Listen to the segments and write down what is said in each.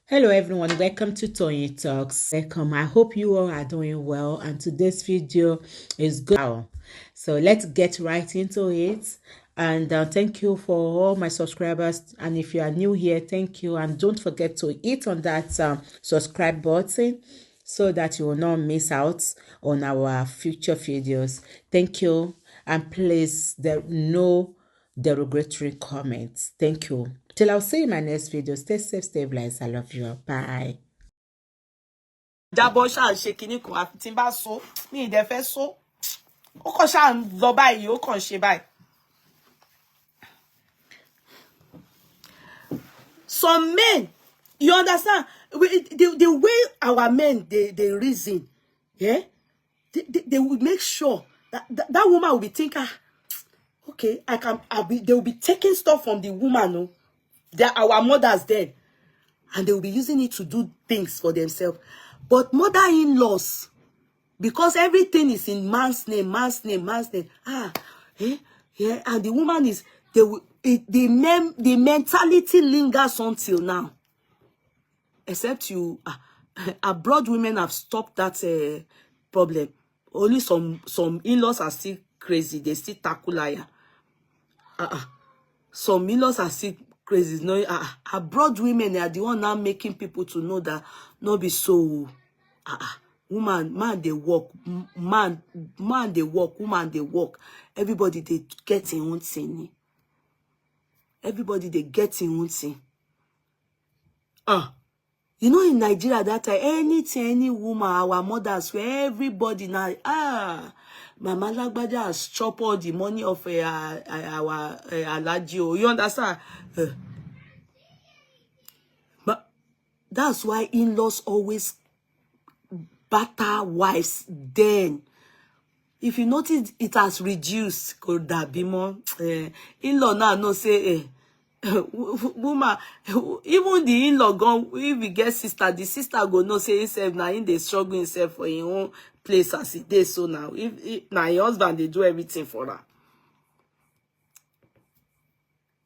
Hello everyone, welcome to Tony Talks. Welcome. I hope you all are doing well, and today's video is good. So let's get right into it. And thank you for all my subscribers. And if you are new here, thank you. And don't forget to hit on that subscribe button so that you will not miss out on our future videos. Thank you. And please, there no derogatory comments. Thank you. Till I'll see you in my next video. Stay safe, stay blessed. I love you. Bye. Jábọ́ ṣáà ń ṣe kinní kan àfi tí n bá so mi ì dẹ̀ fẹ́ so ó kàn ṣáà ń lọ báyìí ó kàn ṣe báyìí. Some men, you understand, the way our men they reason, yeah, they will make sure that woman will be thinking, okay, they will be taking stuff from the woman, no, they're our mothers then, and they will be using it to do things for themselves. But mother-in-laws, because everything is in man's name, yeah, and the woman is, the mentality lingers until now. Except you, abroad women have stopped that problem. Only some in-laws are still crazy. They still tackle liar. Some in-laws are still crazy. No, abroad women are the one now making people to know that not be so. Man they work, man they work, woman they work. Everybody they get in own thing. Everybody they get in own thing. You know, in Nigeria that time, anything, any woman, our mothers, where everybody now, Mama Lagbaja has chopped all the money of our Alagio. You understand? But that's why in-laws always batter wives. Then, if you notice, it has reduced. Could that be more? In-law now no say, woman, even the in-law gone, if we get sister, the sister go no say himself now in the struggle himself for his own place as it is. So now, if now your husband they do everything for her.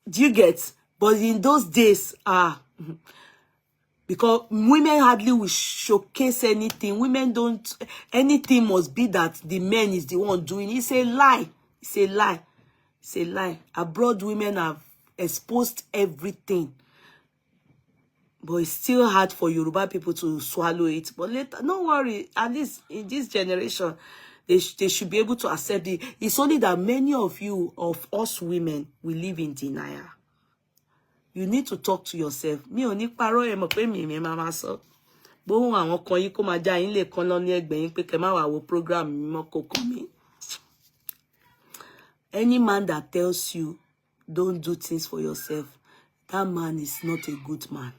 Do you get? But in those days, because women hardly will showcase anything. Women don't, anything must be that the man is the one doing. It's a lie. It's a lie. It's a lie. Abroad women have exposed everything. But it's still hard for Yoruba people to swallow it. But later, don't worry. At least in this generation, they should be able to accept it. It's only that many of you, of us women, we live in denial. You need to talk to yourself. Mi ò ní parọ́ ẹ mọ̀ pé mi máa sọ. Bóhun àwọn kan yín kó máa já yín lè kan lọ ní ẹgbẹ́ yín pé kẹ́ má wá wo program mi mọ́ kò kàn mí. Any man that tells you don't do things for yourself, that man is not a good man.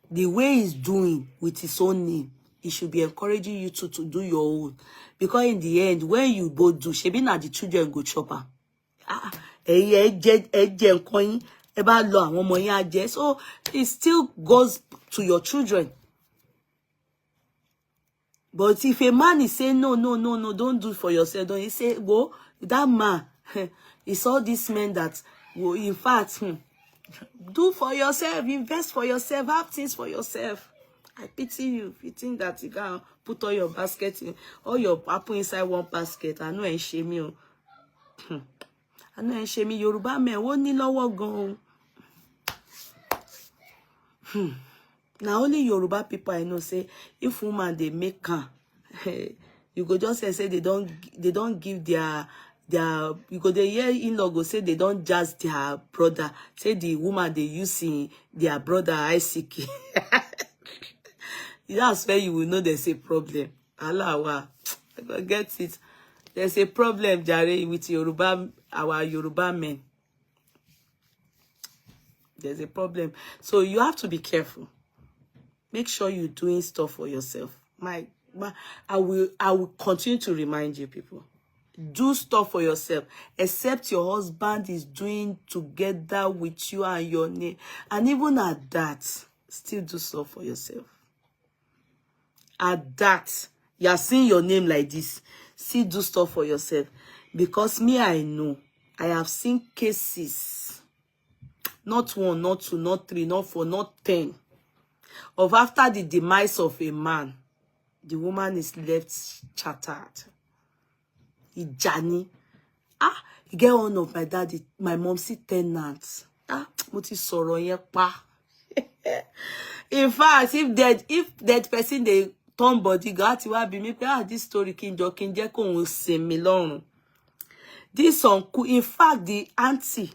The way he's doing with his own name, he should be encouraging you to do your own. Because in the end, when you both do, shebi na the children go chop am. So it still goes to your children. But if a man is saying no, don't do it for yourself, don't you say go, that man it's all these men that will, in fact, do for yourself, invest for yourself, have things for yourself. I pity you if you think that you can put all your basket in, all your apple inside one basket. I know ain't shame you. I know ain't shame you. Yoruba men won't need lower go. Now only Yoruba people I know say if woman they make her, you go just say they don't give their you go the hear in-law go say they don't judge their brother. Say the woman they using their brother ICK. That's where you will know there's a problem. Allah, I get it. There's a problem, Jare, with Yoruba, our Yoruba men. There's a problem. So you have to be careful. Make sure you're doing stuff for yourself. I will continue to remind you, people. Do stuff for yourself. Except your husband is doing together with you and your name. And even at that, still do stuff for yourself. At that, you are seeing your name like this. Still do stuff for yourself. Because me, I know. I have seen cases. Not 1, not 2, not 3, not 4, not 10. Of after the demise of a man, the woman is left shattered. Ijani. You get one of my daddy, my mom's tenants. Mo ti sọ̀rọ̀ yẹn pa. In fact, if dead person they turn body, God ti wá bí mi pé this story kí n jẹ́ kó ń sinmi lọ́rùn. This uncle, in fact, the auntie,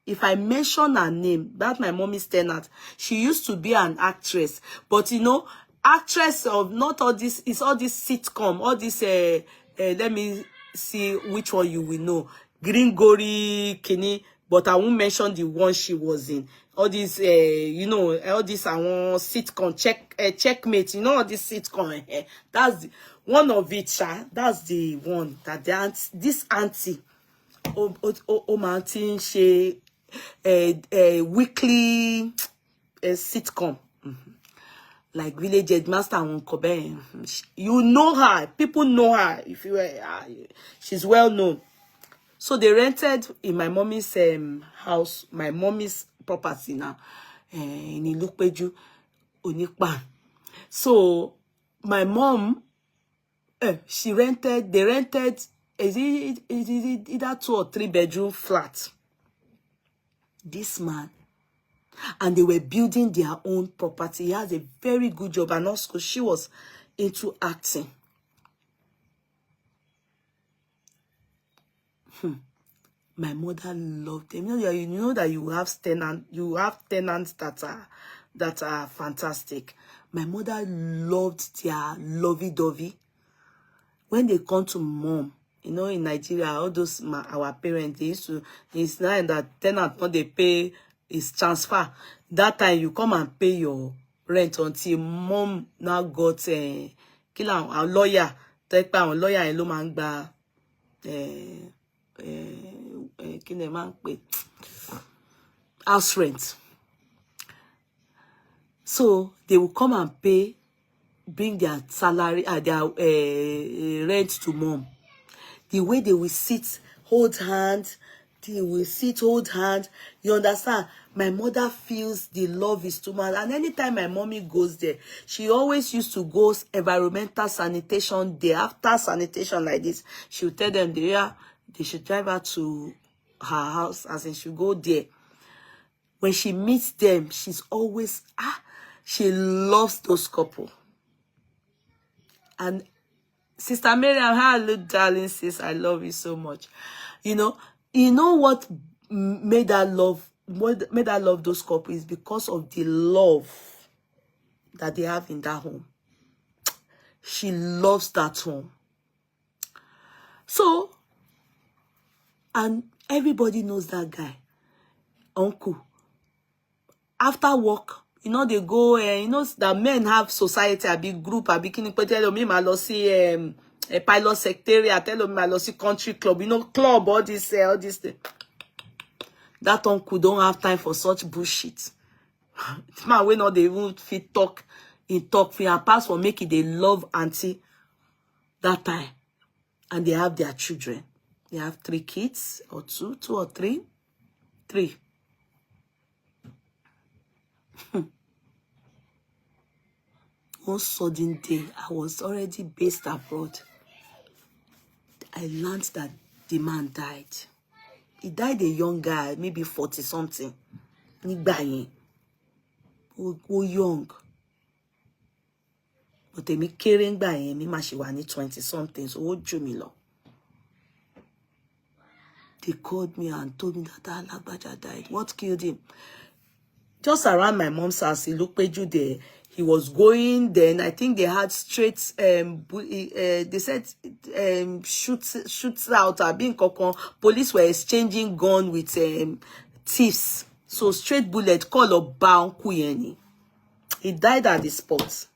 if I mention her name, that's my mommy's tenant. She used to be an actress, but you know, actress of not all this, it's all this sitcom, all this let me see which one you will know. Gringori Kini, but I won't mention the one she was in. All this you know, all this sitcom, checkmate, you know, all this sitcom. That's the, one of it, that's the one that this auntie Martin she weekly sitcom. Like Village Headmaster and Kobe. You know her. People know her. If you she's well known. So they rented in my mommy's house, my mommy's property now, in Ilupeju, Onikpa. So my mom, they rented, is it either 2 or 3 bedroom flat. This man, and they were building their own property. He has a very good job, and also she was into acting. My mother loved them. You know that you have tenants that are fantastic. My mother loved their lovey-dovey. When they come to mom, you know, in Nigeria, all those our parents, they used to, it's not that tenant not they pay is transfer. That time you come and pay your rent until mom now got a lawyer. Take a lawyer and man gba house rent. So they will come and pay, bring their salary, their rent to mom. The way they will sit, hold hands, you understand? My mother feels the love is too much. And anytime my mommy goes there, she always used to go environmental sanitation day. After sanitation like this, she would tell them they should drive her to her house, as in she go there. When she meets them, she's always, she loves those couple. And Sister Miriam, hello, darling sis, I love you so much. You know what made her love those couples? Because of the love that they have in that home. She loves that home. So, and everybody knows that guy, uncle. After work, you know, they go, you know, that men have society, a big group, a big tell me, I see a pilot secretariat, tell me, I see country club, you know, club, all this thing. That uncle don't have time for such bullshit. Man, we know they won't fit talk in talk for and pass for making they love auntie that time. And they have their children. They have 3 kids, or 2 or 3. 3. One sudden day, I was already based abroad. I learned that the man died. He died a young guy, maybe 40-something. Who young. But me caring by me mashiwani 20-something, so what drew me long? They called me and told me that Alagbaja died. What killed him? Just around my mom's house, he looked there. He was going, then I think they had straight, they said, shoots out, being police were exchanging gun with thieves. So straight bullet, call up Baon Kuyeni. He died at the spot.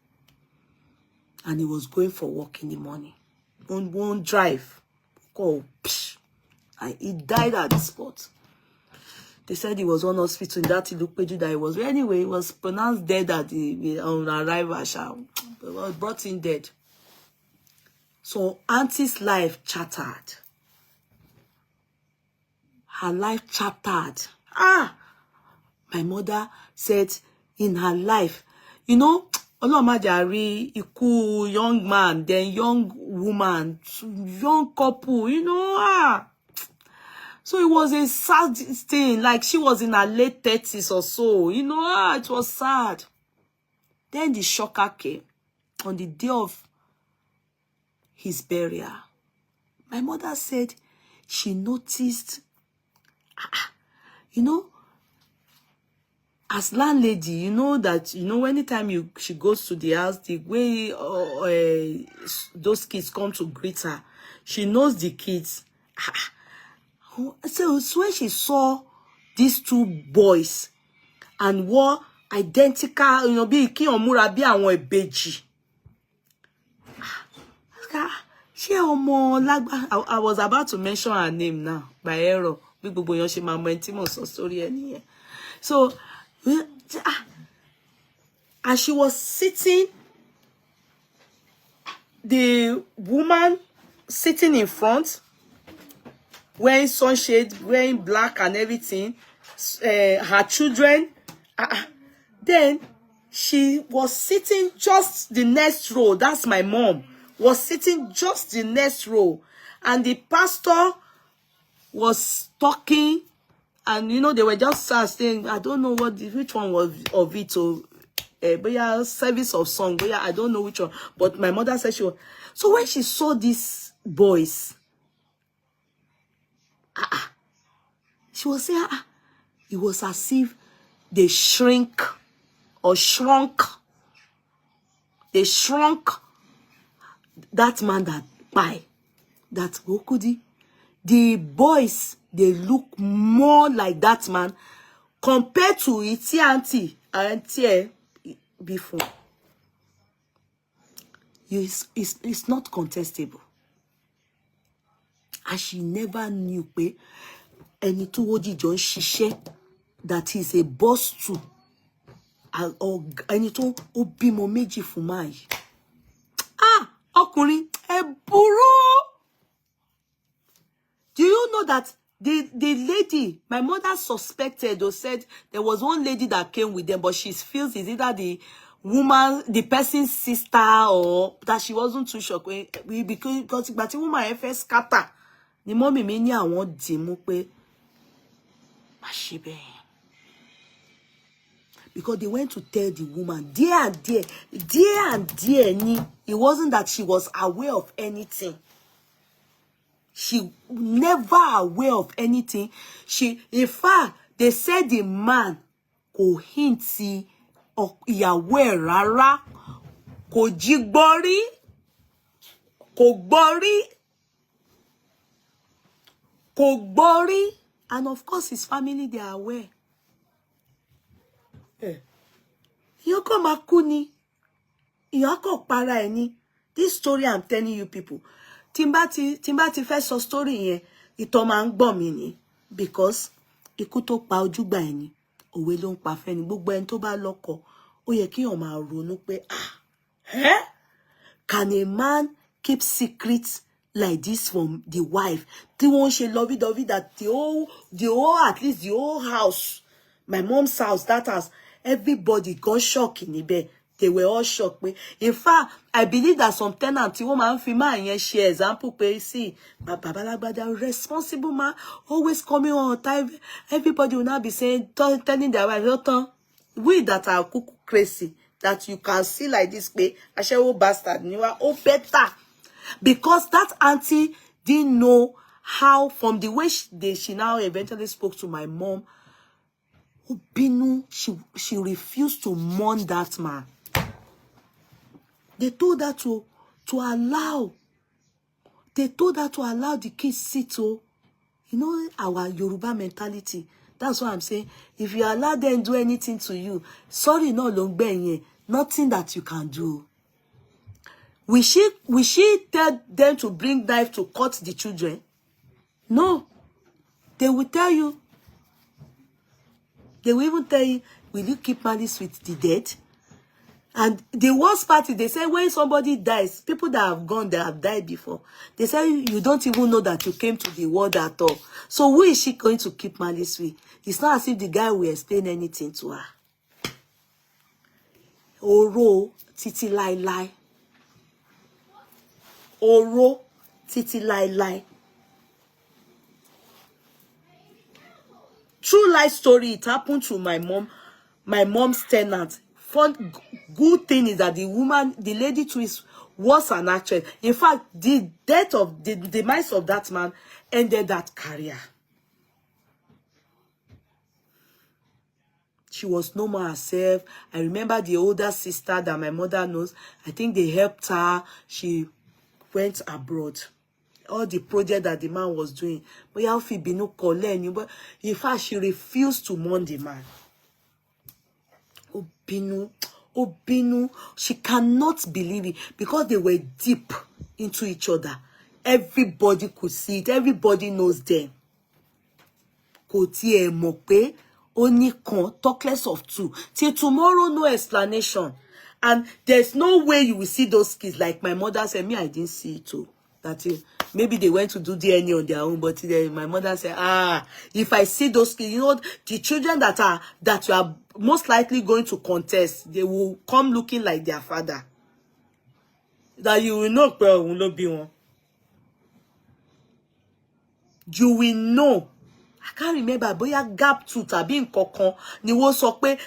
And he was going for work in the morning. Won't drive. Go, psh. And he died at the spot. They said he was on hospital in that Ilupeju that he was. Anyway, he was pronounced dead at the on arrival. He was brought in dead. So auntie's life shattered. Her life shattered. My mother said in her life, you know, Olomajari, iku young man, then young woman, young couple, you know, So it was a sad thing, like she was in her late 30s or so, you know, it was sad. Then the shocker came on the day of his burial. My mother said she noticed, you know, as landlady, you know that, you know, anytime she goes to the house, the way those kids come to greet her, she knows the kids. So when she saw these two boys and wore identical, you know, bí kí wọ́n múra bí àwọn ìbejì. Ṣé ọmọ lágbá, I was about to mention her name now by error. Bí gbogbo yan ṣe máa mọ ẹni tí mo sọ story ẹ nìyẹn. So as she was sitting, the woman sitting in front, wearing sunshade, wearing black and everything, her children, then she was sitting just the next row. That's my mom, was sitting just the next row, and the pastor was talking. And you know, they were just saying, I don't know which one was of it, or but yeah, service of song, but yeah, I don't know which one. But my mother said she was. So when she saw these boys, she was saying, it was as if they shrunk. They shrunk that man that by that Okudi. The boys, they look more like that man compared to its auntie before. It's not contestable. And she never knew ẹni tó wójìjọ ń ṣiṣẹ́ that he's a boss too. Or ẹni tó ó bímọ méjì fún máa yìí. Ọkùnrin ẹ burú. Do you know that the lady, my mother suspected or said there was one lady that came with them, but she feels it's either the woman, the person's sister, or that she wasn't too sure. Because the woman first scatter. The mommy mi ní àwọn dì mú pé má ṣe bẹ́ẹ̀. Because they went to tell the woman, dear and dear ni. It wasn't that she was aware of anything. She never aware of anything. In fact, they said the man kò hint sí ìyàwó ẹ̀ rárá, kò jí gbọ́ rí, kò gbọ́ rí. And of course, his family, they are aware. Yoko makuni, yoko para eni. This story I'm telling you people. Timbati first saw story yẹn, ìtọ́ máa ń gbọ̀n mi ni, because ikú tó pa ojúgbà ẹni, òwe ló ń pa fẹ́ni. Gbogbo ẹni tó bá lọ́kọ, ó yẹ kí èèyàn máa ronú pé can a man keep secrets like this from the wife? Tí wọ́n ṣe lovey-dovey that the whole at least the whole house, my mom's house, that house, everybody got shocked níbẹ̀. They were all shocked. In fact, I believe that some tenants, woman, female, share example, see, but Babalagbada, responsible man, always coming on time. Everybody will now be saying, telling their wife, we that are cuckoo crazy, that you can see like this way, Ashewo bastard, you are all better. Because that auntie didn't know how, from the way she now eventually spoke to my mom, Binu, she refused to mourn that man. They told her to allow. They told her to allow the kids sit. You know our Yoruba mentality. That's what I'm saying. If you allow them do anything to you, sorry, no long ben, nothing that you can do. Will she tell them to bring knife to cut the children? No. They will tell you. They will even tell you, will you keep malice with the dead? And the worst part is they say when somebody dies, people that have gone, that have died before, they say you don't even know that you came to the world at all. So who is she going to keep malice with? It's not as if the guy will explain anything to her. Oro titi lai lai. Oro titi lai lai. True life story. It happened to my mom's tenant. Fun good thing is that the lady too was an actress. In fact, the demise of that man ended that career. She was no more herself. I remember the older sister that my mother knows. I think they helped her. She went abroad. All the project that the man was doing. But in fact, she refused to mourn the man. Obinu, she cannot believe it because they were deep into each other. Everybody could see it. Everybody knows them. Kò tiẹ̀ mọ̀ pé only kan, talk less of two. Till tomorrow, no explanation. And there's no way you will see those kids. Like my mother said, me, I didn't see it too. That maybe they went to do DNA on their own, but my mother said, if I see those kids, you know, the children that you are most likely going to contest, they will come looking like their father. That you will know, will not be one. You will know. I can't remember, but you gap tooth àbí nǹkankan ni wọ́n sọ pé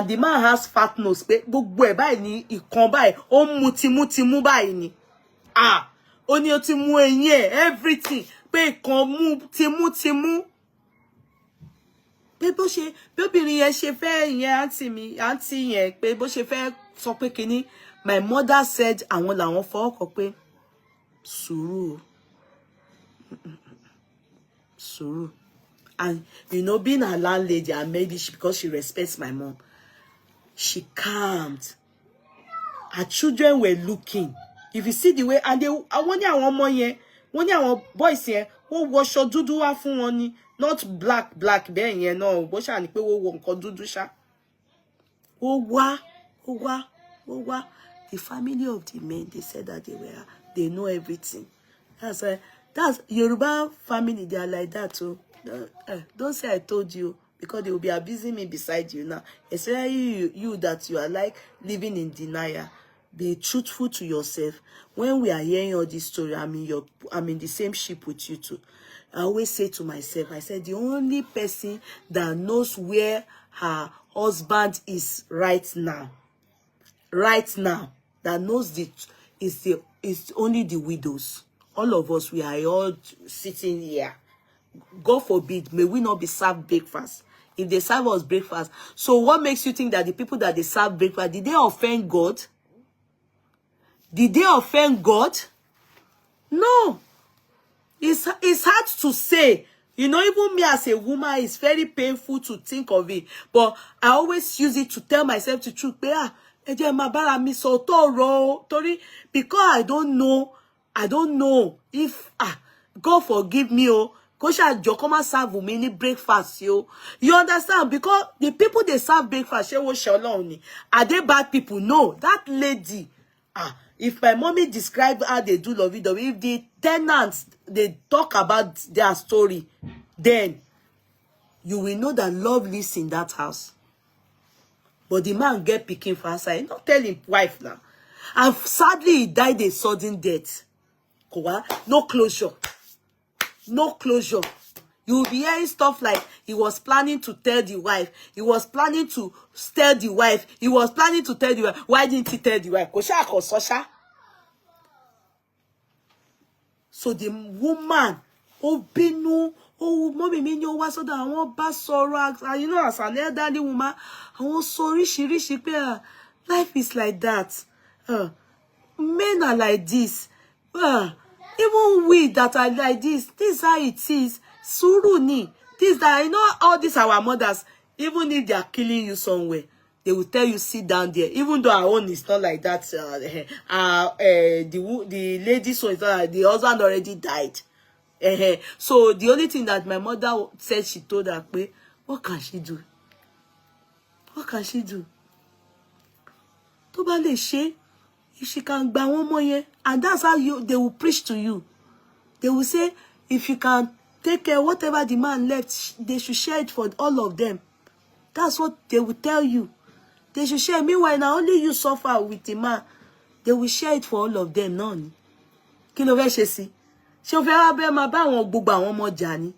the man has fat nose pé gbogbo ẹ̀ báyìí ni ìkan báyìí ó mu timu báyìí ni. Ó ní ó ti mú eyín ẹ̀ everything pé ìkan mú timu. Pé bó ṣe bí obìnrin yẹn ṣe fẹ́ ìyẹn àǹtí yẹn pé bó ṣe fẹ́ sọ pé kíní, my mother said àwọn làwọn fọwọ́ kọ pé sùúrù. Sùúrù. And, you know, being a landlady, and maybe because she respects my mom, she calmed. Her children were looking. If you see the way, and one year, one more year, one year, boys here, who wash your dudu wa fun wọn ni, not black, then, you know, but she and people won't call dudu sha. Oh, wa. The family of the men, they said that they know everything. That's Yoruba family, they are like that too. Don't say I told you, because they will be abusing me beside you now. Especially you that you are like living in denial. Be truthful to yourself. When we are hearing all this story, I'm in the same ship with you too. I always say to myself, I said the only person that knows where her husband is right now, that knows is only the widows. All of us, we are all sitting here. God forbid, may we not be served breakfast. If they serve us breakfast. So what makes you think that the people that they serve breakfast, did they offend God? Did they offend God? No. It's hard to say. You know, even me as a woman, it's very painful to think of it. But I always use it to tell myself the truth. Because I don't know if, God forgive me, Kosha come serve me any breakfast, yo. You understand? Because the people they serve breakfast, are they bad people? No. That lady, if my mommy described how they do lovey-dovey, if the tenants, they talk about their story, then you will know that love lives in that house. But the man get picking for her side. Not tell him wife now. And sadly, he died a sudden death. No closure. No closure. You will be hearing stuff like he was planning to tell the wife. He was planning to tell the wife. He was planning to tell the wife. Why didn't he tell the wife? So the woman, mommy me know what so that I want bass and you know, as an elderly woman, I want sorry she life is like that. Men are like this. Even we that are like this is how it is. Suruni. This that I know all these our mothers, even if they are killing you somewhere, they will tell you sit down there. Even though our own is not like that. The lady so is not like the husband already died. So the only thing that my mother said, she told her, what can she do? What can she do? To bá lè ṣe, if she can gba one more year, and that's how they will preach to you. They will say, if you can take care whatever the man left, they should share it for all of them. That's what they will tell you. They should share. Meanwhile, now only you suffer with the man. They will share it for all of them. None. Kí ló fẹ́ ṣe sí? Ṣé o fẹ́ wá bẹ́ẹ̀ máa bá àwọn gbogbo àwọn ọmọ jà ni?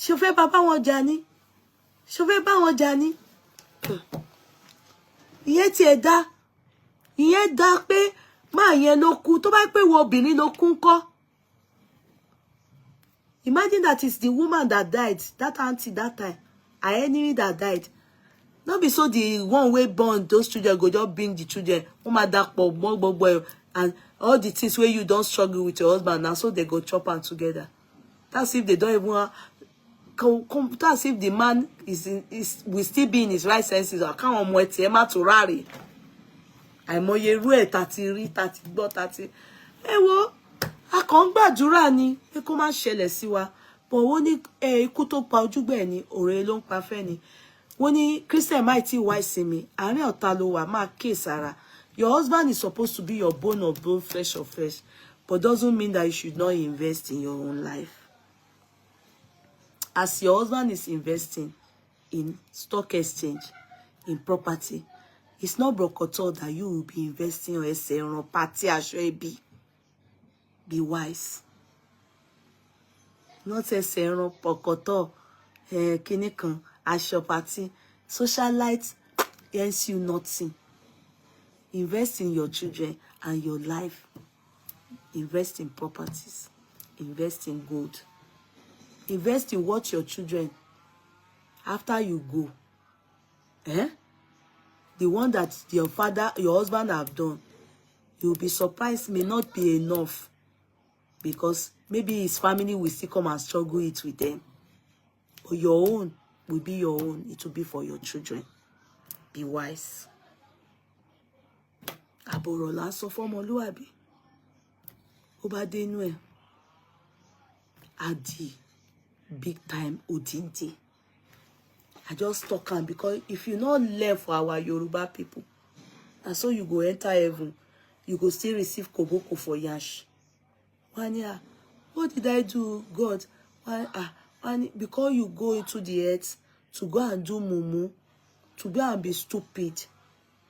Ṣé o fẹ́ bá wọn jà ni? Ṣé o fẹ́ bá wọn jà ni? Ìyẹn tí ẹ dá. Ìyẹn dá pé máa yẹn ló kú. Tó bá pé wo obìnrin ló kú ńkọ́. Imagine that it's the woman that died, that auntie that time, her enemy that died. Not be so the one way born those children go just bring the children. And all the things where you don't struggle with your husband, and so they go chop them together. That's if they don't even that's if the man will still be in his right senses. I can't wait to rally. I'm a year 30 30. Wo a kàn gbàdúrà ni pé kó má ṣẹlẹ̀ sí wa. But wọ́n ní ikú tó pa ojúgbẹ́ ni ọ̀rẹ́ ló ń pa fẹ́ ni. Wọ́n ní Christian mighty wise me. Àárín ọ̀tá ló wà máa case ara. Your husband is supposed to be your bone of bone, flesh of flesh, but doesn't mean that you should not invest in your own life. As your husband is investing in stock exchange, in property, it's not brokoto that you will be investing in your party ashoebi. Be wise. Not ẹsẹ̀ brokoto kíní kan aṣọ party. Socialite earns you nothing. Invest in your children and your life. Invest in properties. Invest in gold. Invest in what your children, after you go, the one that your father, your husband have done, you'll be surprised may not be enough, because maybe his family will still come and struggle it with them. But your own will be your own. It will be for your children. Be wise. Àbọ̀rọ̀ là ń sọ fọ́mọlúwàbí. Ó bá dé inú ẹ̀. Adi. Big time odindi. I just talk am because if you not learn for our Yoruba people, and so you go enter heaven, you go still receive koboko for yash. One year, what did I do, God? Because you go into the earth to go and do mumu, to go and be stupid,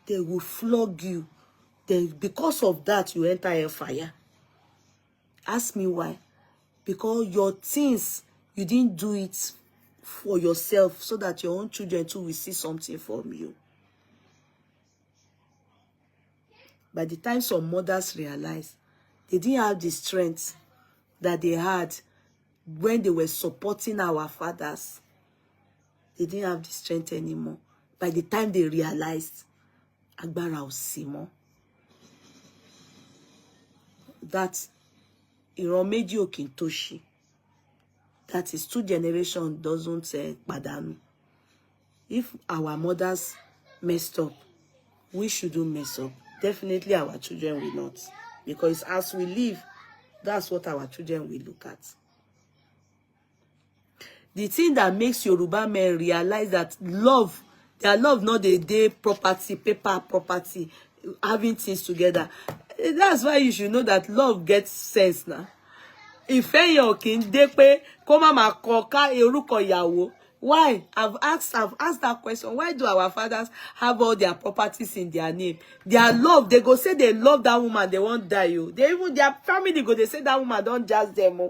they will flog you. Then because of that, you enter a fire. Ask me why. Because your things, you didn't do it for yourself so that your own children too will see something from you. By the time some mothers realized, they didn't have the strength that they had when they were supporting our fathers. They didn't have the strength anymore. By the time they realized, agbára ò sí mọ́. That ìran méjì ò kí n tó ṣí. That is 2 generations doesn't pàdánù. If our mothers messed up, we shouldn't mess up. Definitely our children will not. Because as we live, that's what our children will look at. The thing that makes Yoruba men realize that love, their love not a day property, paper property, having things together. That's why you should know that love gets sense now. Ìfẹ́ yẹn ò kí ń dé pé kó má máa kọ ká orúkọ ìyàwó. Why? I've asked that question. Why do our fathers have all their properties in their name? Their love, they go say they love that woman, they won't die. They even their family go, they say that woman don't judge them.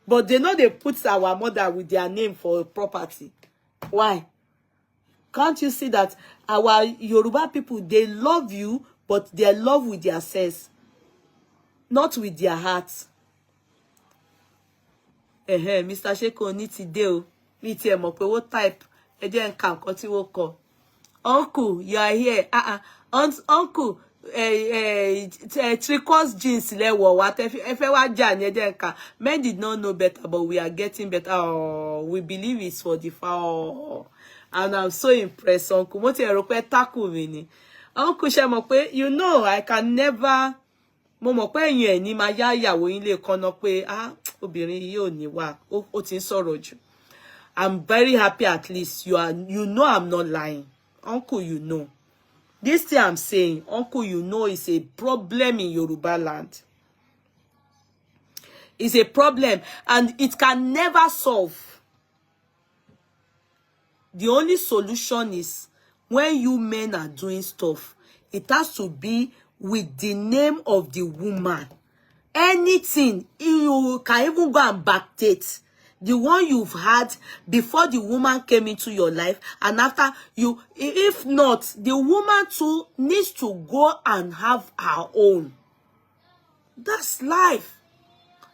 But they know they put our mother with their name for property. Why? Can't you see that our Yoruba people, they love you, but they love with their sense, not with their hearts. Mr. Sheko ní ti dé o. Mi ti ẹ̀ mọ̀ pé wo type. Ẹ jẹ́ n ka nǹkan tí wọ́n kọ. Uncle, you are here. Uncle, tricot jeans lẹ́wọ̀ wá. Ẹ fẹ́ wá jà ní ẹ jẹ́ n ka. Men did not know better, but we are getting better. Oh, we believe it's for the fall. And I'm so impressed, Uncle. Mo ti ẹ̀ rò pé tackle mi ni. Uncle, ṣé mọ̀ pé, you know, I can never. Mo mọ̀ pé ẹ̀yin ẹ̀ ní máa yá ìyàwó yín lè kọ́nà pé obìnrin yìí ò ní wà ó ti ń sọ̀rọ̀ jù. I'm very happy at least you know I'm not lying. Uncle, you know. This thing I'm saying, uncle, you know, is a problem in Yoruba land. It's a problem, and it can never solve. The only solution is when you men are doing stuff, it has to be with the name of the woman. Anything, you can even go and backdate the one you've had before the woman came into your life, and after you, if not, the woman too needs to go and have her own. That's life.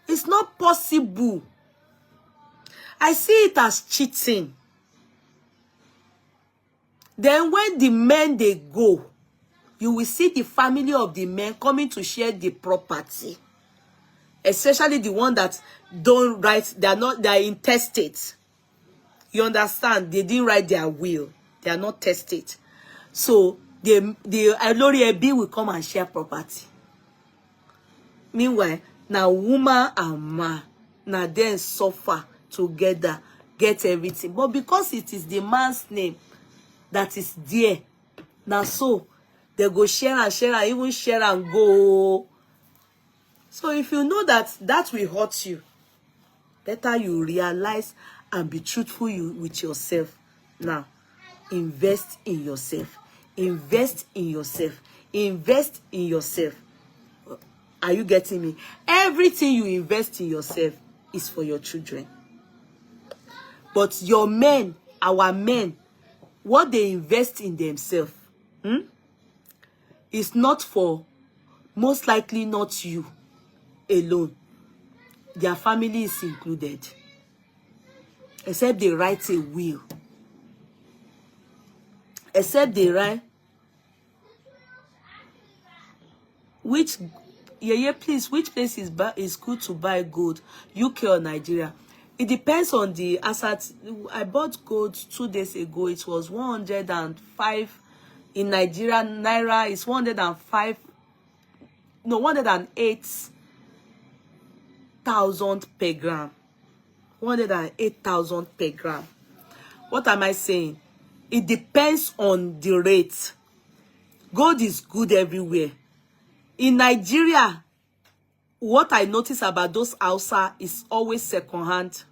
It's not possible. I see it as cheating. Then when the men, they go, you will see the family of the men coming to share the property. Especially the one that don't write, they are intestate. You understand? They didn't write their will. They are not testate. So the Alori Ebi will come and share property. Meanwhile, now woman and man, now then suffer together, get everything. But because it is the man's name that is there, now so they go share and even share and go. So if you know that will hurt you, better you realize and be truthful with yourself. Now, invest in yourself. Invest in yourself. Invest in yourself. Are you getting me? Everything you invest in yourself is for your children. But your men, our men, what they invest in themselves, is not for, most likely not you alone. Their family is included. Except they write a will. Except they write, which, Yeye, please, which place is good to buy gold, UK or Nigeria? It depends on the asset. I bought gold 2 days ago. It was 105 in Nigeria. Naira is 105. No, 108,000 per gram. 108,000 per gram. What am I saying? It depends on the rate. Gold is good everywhere. In Nigeria, what I notice about those Hausa is always second hand.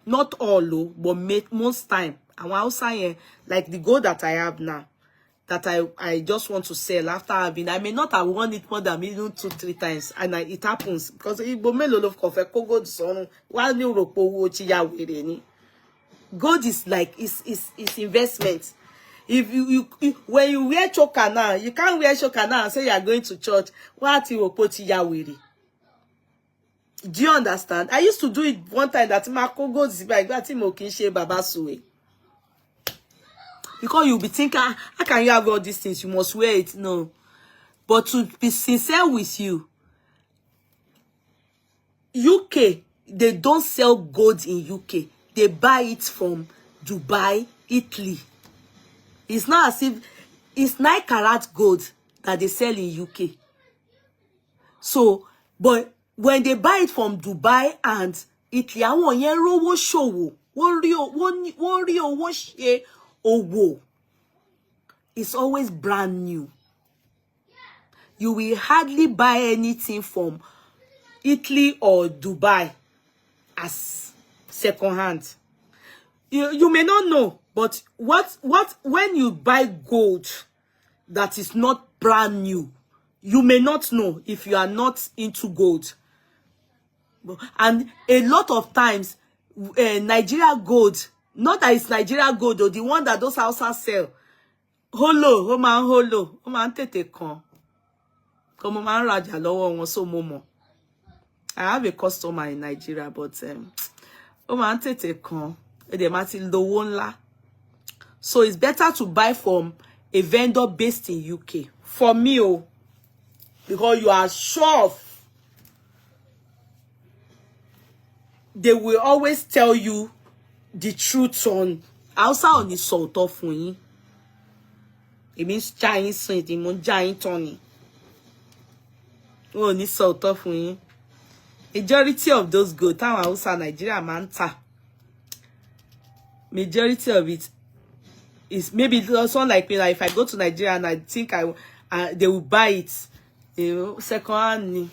Not all, but most time. And Hausa, like the gold that I have now, that I just want to sell after having, I may not have won it more than even 2-3 times, and it happens because gold is like it's investment. If you when you wear choker now, you can't wear choker now and say you are going to church. What you put yawiri? Do you understand? I used to do it one time that my gold is like that baba suwe. Because you'll be thinking, how can you have all these things? You must wear it. No. But to be sincere with you, UK, they don't sell gold in UK. They buy it from Dubai, Italy. It's not as if it's 9 karat gold that they sell in UK. So, but when they buy it from Dubai and Italy, I want yen rowo show. It's always brand new. You will hardly buy anything from Italy or Dubai as second hand. You may not know, but when you buy gold that is not brand new, you may not know if you are not into gold. And a lot of times, Nigeria gold, not that it's Nigeria gold, or the one that those houses sell, holo, o man tete kan. Come man raja lowo won so momo. I have a customer in Nigeria, but o man tete kan. So it's better to buy from a vendor based in UK. For me, because you are sure of, they will always tell you the truth on outside on the salt of fun. It means giant sweet, it means giant Tony. Oh, ni salt of fun. Majority of those go town outside Nigeria manta. Majority of it, It's maybe someone like me, like if I go to Nigeria and I think they will buy it, you know, second hand.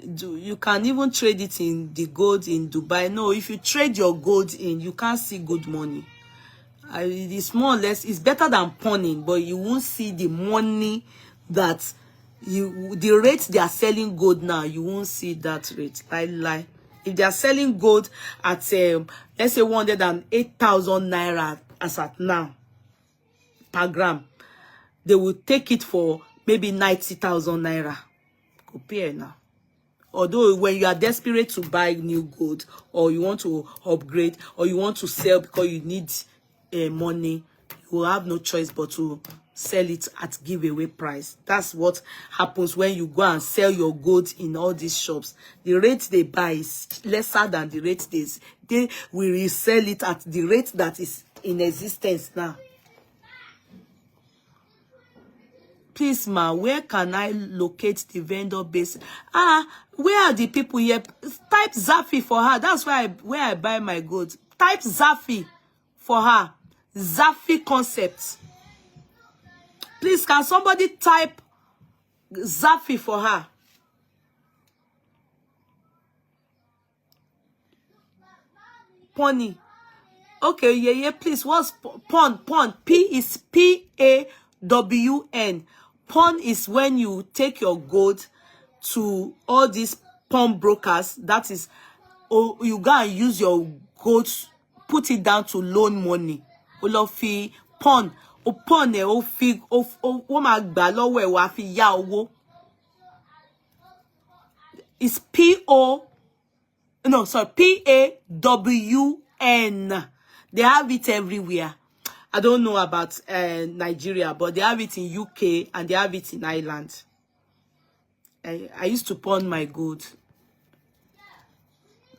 You can even trade it in the gold in Dubai. No, if you trade your gold in, you can't see good money. It's more or less, it's better than pawning, but you won't see the money that the rate they are selling gold now. You won't see that rate. Lie. If they are selling gold at let's say 108,000 naira as at now per gram, they will take it for maybe 90,000 naira. Compare now. Although when you are desperate to buy new gold, or you want to upgrade, or you want to sell because you need money, you will have no choice but to sell it at giveaway price. That's what happens when you go and sell your gold in all these shops. The rate they buy is lesser than the rate they will resell it at the rate that is in existence now. Please, ma, where can I locate the vendor base? Where are the people here? Type Zafi for her. That's where I buy my goods. Type Zafi for her. Zafi concept. Please, can somebody type Zafi for her? Pony. Okay, yeah, please. What's pawn? Pawn. P is P-A-W-N. Pawn is when you take your gold to all these pawn brokers. That is, you go and use your gold, put it down to loan money. Olofi pawn. O pawn e o fi o ma gba lọ́wọ́ ẹ wá fi yá owó. It's P-A-W-N. They have it everywhere. I don't know about Nigeria, but they have it in UK and they have it in Ireland. I used to pawn my gold.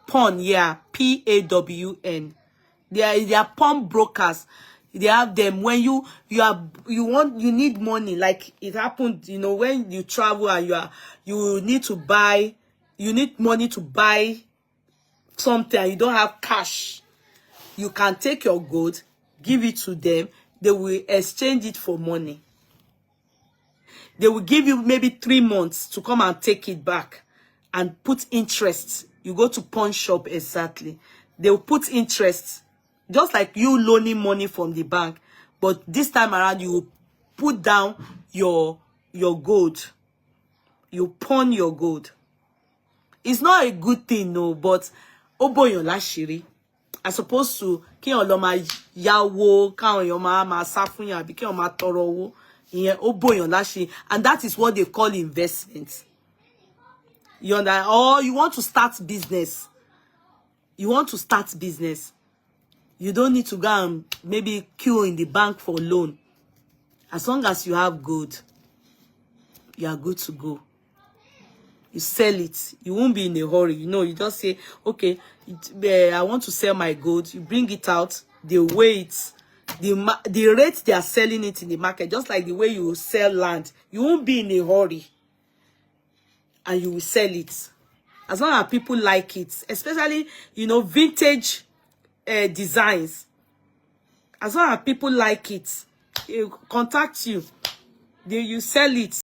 Pawn, yeah, P-A-W-N. They are pawn brokers. They have them when you need money, like it happened, you know, when you travel and you need money to buy something and you don't have cash. You can take your gold, give it to them. They will exchange it for money. They will give you maybe 3 months to come and take it back and put interest. You go to pawn shop, exactly. They will put interest, just like you loaning money from the bank. But this time around, you will put down your gold. You pawn your gold. It's not a good thing, no, but oboyon lashiri. As opposed to ki on lo ma yawo, ka on yo ma sa fun yan, abi ki on ma toro owo. Iyen oboyon lashiri. And that is what they call investment. You understand? Or you want to start business. You want to start business. You don't need to go and maybe queue in the bank for loan. As long as you have gold, you are good to go. You sell it. You won't be in a hurry. You know, you just say, okay, I want to sell my gold. You bring it out. They weigh it. The rate they are selling it in the market, just like the way you sell land. You won't be in a hurry. And you will sell it. As long as people like it. Especially, you know, vintage designs. As long as people like it, they contact you. You sell it.